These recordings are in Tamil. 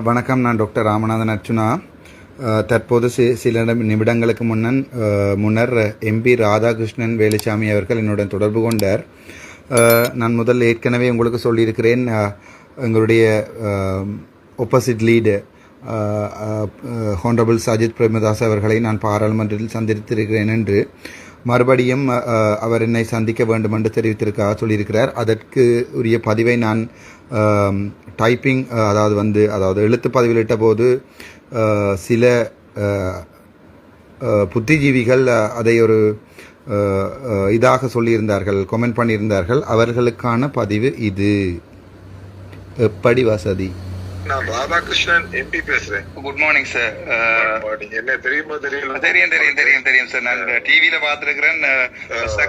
வணக்கம். நான் டாக்டர் ராமநாதன் அர்ச்சுனா. தற்போது சில நிமிடங்களுக்கு முன்னர் எம்பி ராதாகிருஷ்ணன் வேலுச்சாமி அவர்கள் என்னுடன் தொடர்பு கொண்டார். நான் முதல் ஏற்கனவே உங்களுக்கு சொல்லியிருக்கிறேன், எங்களுடைய opposite lead honourable Sajith Premadasa அவர்களை நான் பாராளுமன்றத்தில் சந்தித்திருக்கிறேன் என்று. மறுபடியும் அவர் என்னை சந்திக்க வேண்டும் என்று தெரிவித்திருக்காக சொல்லியிருக்கிறார். அதற்கு உரிய பதிவை நான் டைப்பிங் அதாவது எழுத்து பதிவிலிட்ட போது சில புத்திஜீவிகள் அதை ஒரு இதாக சொல்லியிருந்தார்கள், கமெண்ட் பண்ணியிருந்தார்கள். அவர்களுக்கான பதிவு இது. எப்படி வசதி? நான் ராதாகிருஷ்ணன் எம்பி பேசுறேன். Good morning sir. என்ன தெரியுமா? தெரியும் சார். நான் டிவியில பாத்துருக்கிறேன்.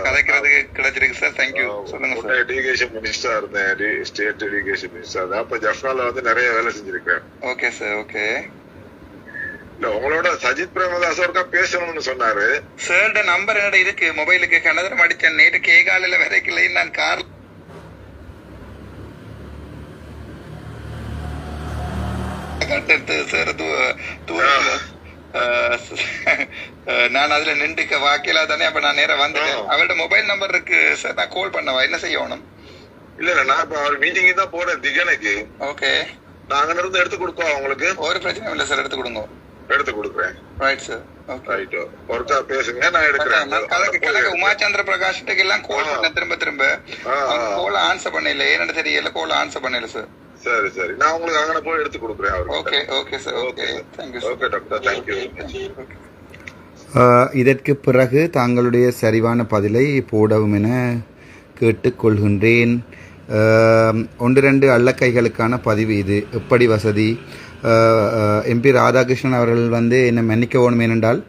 கதைக்கிறதுக்கு கிடைச்சிருக்கு சார். தேங்க்யூ. சொல்லுங்க சார். எஜுகேஷன் மினிஸ்டரா இருந்தேன், ஸ்டேட் எஜுகேஷன் மினிஸ்டர் தான். அப்ப ஜஃப்னால நிறைய வேலை செஞ்சிருக்கேன். Okay sir. ஓகே. உங்களோட சஜித் பிரேமதாஸ் ஒருக்கா பேசணும்னு சொன்னாரு. சார் நம்பர் என்னோட இருக்கு மொபைலுக்கு. கனதரம் அடிச்சேன் நேற்று கேகாலில வரைக்கல. நான் கார் நான் அதுல நின்றுக்க வாக்கிலா தானே. அப்ப நான் நேரம் வந்துட்டேன். அவரோட மொபைல் நம்பர் இருக்கு சார். நான் கால் பண்ணவா? என்ன செய்யணும்? இல்ல நான் இப்ப அவர் மீட்டிங் தான் போறேன் திகனைக்கு. ஓகே. நாங்க இருந்து எடுத்து கொடுப்போம் உங்களுக்கு. ஒரு பிரச்சனை இல்ல சார். எடுத்து கொடுங்க. எடுத்து கொடுக்குறேன். Right sir. ரைட். ஒருக்கா பேசுங்க, நான் எடுக்கிறேன். உமாச்சந்திர பிரகாஷ்க்கு எல்லாம் கால் பண்ண திரும்ப கால் ஆன்சர் பண்ணல. ஏன்னு தெரியல. கால் ஆன்சர் பண்ணல சார். சரி சரி, நான் உங்களுக்கு அங்கே போய் எடுத்து கொடுக்குறேன். Okay okay sir. Okay. Thank you. Okay doctor, thank you. இதற்கு பிறகு தாங்களுடைய சரிவான பதிலை போடவும் என கேட்டுக்கொள்கின்றேன். 1-2 அள்ளக்கைகளுக்கான பதிவு இது. எப்படி வசதி? எம்பி ராதாகிருஷ்ணன் அவர்கள் என்னை மன்னிக்க வேணும். ஏனென்றால்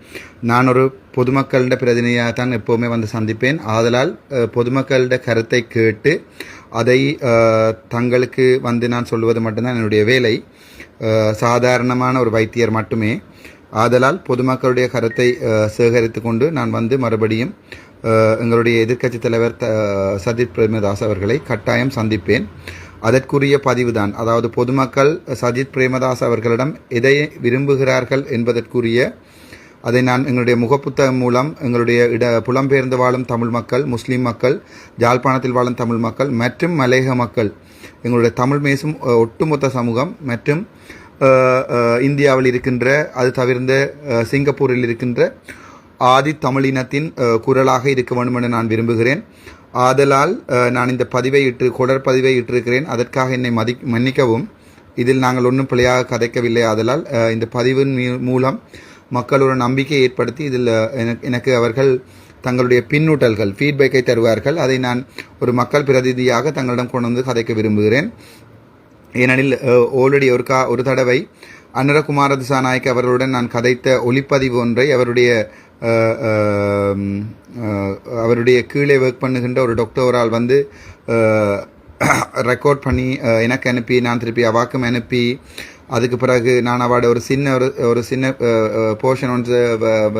நான் ஒரு பொதுமக்களிட பிரதிநிதியாக தான் எப்போவுமே சந்திப்பேன். ஆதலால் பொதுமக்களிட கருத்தை கேட்டு அதை தங்களுக்கு நான் சொல்லுவது மட்டும்தான் என்னுடைய வேலை. சாதாரணமான ஒரு வைத்தியர் மட்டுமே. ஆதலால் பொதுமக்களுடைய கருத்தை சேகரித்து கொண்டு நான் மறுபடியும் எங்களுடைய எதிர்க்கட்சி தலைவர் சஜித் பிரேமதாஸ் அவர்களை கட்டாயம் சந்திப்பேன். அதற்குரிய பதிவுதான். அதாவது பொதுமக்கள் சஜித் பிரேமதாஸ் அவர்களிடம் எதை விரும்புகிறார்கள் என்பதற்குரிய அதை நான் எங்களுடைய முகப்புத்தகம் மூலம் எங்களுடைய புலம்பெயர்ந்து வாழும் தமிழ் மக்கள், முஸ்லீம் மக்கள், யாழ்ப்பாணத்தில் வாழும் தமிழ் மக்கள் மற்றும் மலையக மக்கள், எங்களுடைய தமிழ் பேசும் ஒட்டுமொத்த சமூகம் மற்றும் இந்தியாவில் இருக்கின்ற, அது தவிர்ந்த சிங்கப்பூரில் இருக்கின்ற ஆதி தமிழினத்தின் குரலாக இருக்க வேண்டும் என நான் விரும்புகிறேன். ஆதலால் நான் இந்த தொடர் பதிவை இட்டிருக்கிறேன். அதற்காக என்னை மன்னிக்கவும். இதில் நாங்கள் ஒன்றும் பிழையாக கதைக்கவில்லை. ஆதலால் இந்த பதிவின் மூலம் மக்கள் ஒரு நம்பிக்கை ஏற்படுத்தி இதில் எனக்கு அவர்கள் தங்களுடைய பின்னூட்டல்கள், ஃபீட்பேக்கை தருவார்கள். அதை நான் ஒரு மக்கள் பிரதிநிதியாக தங்களிடம் கொண்டு கதைக்க விரும்புகிறேன். ஏனெனில் ஆல்ரெடி ஒரு தடவை அனுர குமார திசாநாயக் அவர்களுடன் நான் கதைத்த ஒளிப்பதிவு ஒன்றை அவருடைய கீழே ஒர்க் பண்ணுகின்ற ஒரு டாக்டரால் ரெக்கார்ட் பண்ணி எனக்கு அனுப்பி, நான் திருப்பி அவாக்கும் அனுப்பி, அதுக்கு பிறகு நான் அவார்டு ஒரு சின்ன போர்ஷன் ஒன்று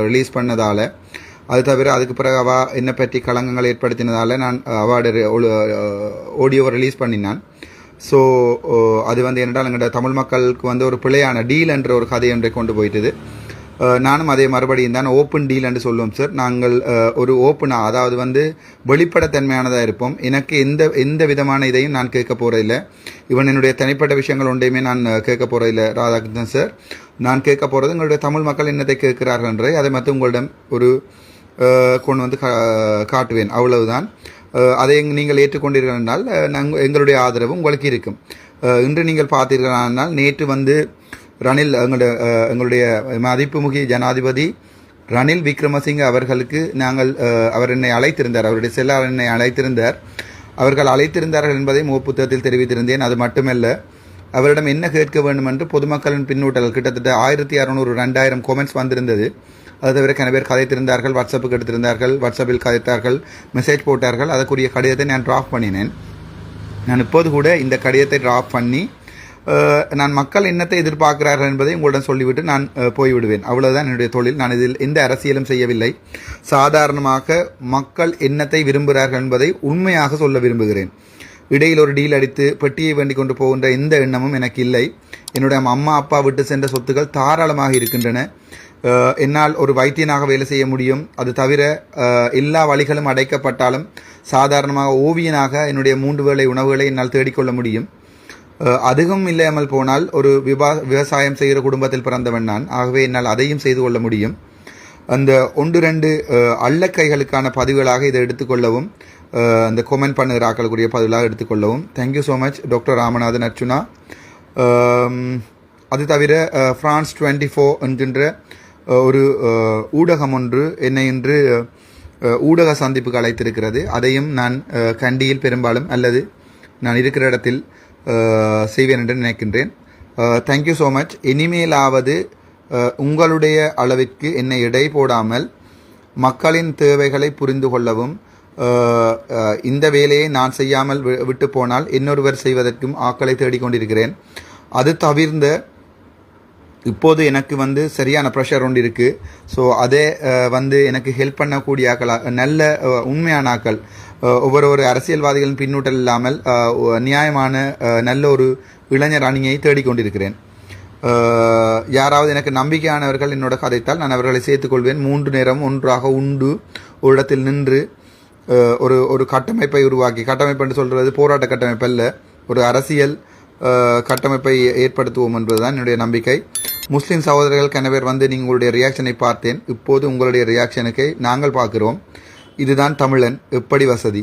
ரிலீஸ் பண்ணதால், அது தவிர அதுக்கு பிறகு என்னை பற்றி களங்கங்கள் ஏற்படுத்தினதால் நான் அவார்டு ஆடியோவை ரிலீஸ் பண்ணினான். ஸோ அது என்னென்றால் எங்களோட தமிழ் மக்களுக்கு ஒரு பிழையான டீல் என்ற ஒரு கதை ஒன்றை கொண்டு போயிட்டது. நானும் அதே மறுபடியும் தான் ஓப்பன் டீல் என்று சொல்லுவோம் சார். நாங்கள் ஒரு ஓப்பனாக, அதாவது வெளிப்படைத்தன்மையானதாக இருப்போம். எனக்கு எந்த விதமான இதையும் நான் கேட்க போகிறதில்லை. என்னுடைய தனிப்பட்ட விஷயங்கள் ஒன்றையுமே நான் கேட்க போகிறதில்லை ராதாகிருஷ்ணன் சார். நான் கேட்க போகிறது எங்களுடைய தமிழ் மக்கள் என்னத்தை கேட்கிறார்கள் என்றே அதை மட்டும் உங்களிடம் ஒரு கொண்டு காட்டுவேன். அவ்வளவுதான். அதை நீங்கள் ஏற்றுக்கொண்டீர்கள் என்றால் எங்களுடைய ஆதரவு உங்களுக்கு இருக்கும். இன்று நீங்கள் பார்த்தீர்களானால் நேற்று ரணில் எங்களுடைய மதிப்புமிகு ஜனாதிபதி ரணில் விக்ரமசிங்க அவர்களுக்கு அவர் என்னை அழைத்திருந்தார். அவருடைய செல்லார் என்னை அழைத்திருந்தார். அவர்கள் அழைத்திருந்தார்கள் என்பதை முகப்புத்தகத்தில் தெரிவித்திருந்தேன். அது மட்டுமல்ல, அவரிடம் என்ன கேட்க வேண்டும் என்று பொதுமக்களின் பின்னூட்டல் கிட்டத்தட்ட 1600-2000 கொமெண்ட்ஸ் வந்திருந்தது. அது தவிர கன பேர் கதைத்திருந்தார்கள், வாட்ஸ்அப்புக்கு எடுத்திருந்தார்கள், வாட்ஸ்அப்பில் கதைத்தார்கள், மெசேஜ் போட்டார்கள். அதற்குரிய கடிதத்தை நான் டிராஃப்ட் பண்ணினேன். நான் இப்போது கூட இந்த கடிதத்தை டிராஃப்ட் பண்ணி நான் மக்கள் என்னத்தை எதிர்பார்க்கிறார்கள் என்பதை உங்களிடம் சொல்லிவிட்டு நான் போய்விடுவேன். அவ்வளவுதான் என்னுடைய தொழில். நான் இதில் எந்த அரசியலும் செய்யவில்லை. சாதாரணமாக மக்கள் என்னத்தை விரும்புகிறார்கள் என்பதை உண்மையாக சொல்ல விரும்புகிறேன். இடையில் ஒரு டீல் அடித்து பெட்டியை வேண்டி கொண்டு போகின்ற எந்த எண்ணமும் எனக்கு இல்லை. என்னுடைய அம்மா அப்பா விட்டு சென்ற சொத்துக்கள் தாராளமாக இருக்கின்றன. என்னால் ஒரு வைத்தியனாக வேலை செய்ய முடியும். அது தவிர எல்லா வழிகளும் அடைக்கப்பட்டாலும் சாதாரணமாக ஓவியனாக என்னுடைய 3 வேளை உணவுகளை என்னால் தேடிக்கொள்ள முடியும். அதிகம் இல்லாமல் போனால் ஒரு விவசாயம் செய்கிற குடும்பத்தில் பிறந்தவன் நான். ஆகவே என்னால் அதையும் செய்து கொள்ள முடியும். அந்த 1-2 அள்ளக்கைகளுக்கான பதிவுகளாக இதை எடுத்துக்கொள்ளவும், அந்த கொமெண்ட் பண்ணுகிற ஆக்களுக்குரிய பதிவுகளாக எடுத்துக்கொள்ளவும். Thank you so much doctor Ramanathan Archuna. அது தவிர ஃப்ரான்ஸ் 24 என்கின்ற ஒரு ஊடகம் ஒன்று என்னை இன்று ஊடக சந்திப்புக்கு அழைத்திருக்கிறது. அதையும் நான் கண்டியில் பெரும்பாலும் அல்லது நான் இருக்கிற இடத்தில் செய்வேன் என்று நினைக்கின்றேன். Thank you so much. இனிமேலாவது உங்களுடைய அளவிற்கு என்னை எடை போடாமல் மக்களின் தேவைகளை புரிந்து கொள்ளவும், இந்த வேலையை நான் செய்யாமல் விட்டு போனால் இன்னொருவர் செய்வதற்கும் ஆக்களை தேடிக்கொண்டிருக்கிறேன். அது தவிர்ந்த இப்போது எனக்கு சரியான ப்ரெஷர் ஒன்று இருக்குது. ஸோ அதே எனக்கு ஹெல்ப் பண்ணக்கூடிய ஆக்கள், நல்ல உண்மையான ஆக்கள், ஒவ்வொரு அரசியல்வாதிகளின் பின்னூட்டல் இல்லாமல் நியாயமான நல்ல ஒரு இளைஞர் அணியை தேடிக்கொண்டிருக்கிறேன். யாராவது எனக்கு நம்பிக்கையானவர்கள் என்னோட கதைத்தால் நான் அவர்களை சேர்த்துக்கொள்வேன். 3 நேரம் ஒன்றாக உண்டு ஒரு இடத்தில் நின்று ஒரு கட்டமைப்பை உருவாக்கி, கட்டமைப்பு என்று சொல்கிறது போராட்ட கட்டமைப்பு அல்ல, ஒரு அரசியல் கட்டமைப்பை ஏற்படுத்துவோம் என்பதுதான் என்னுடைய நம்பிக்கை. முஸ்லீம் சகோதரர்கள் கனவேர் நீங்கள் உங்களுடைய ரியாக்ஷனை பார்த்தேன். இப்போது உங்களுடைய ரியாக்ஷனுக்கு நாங்கள் பார்க்கிறோம். இதுதான் தமிழன் எப்படி வசதி.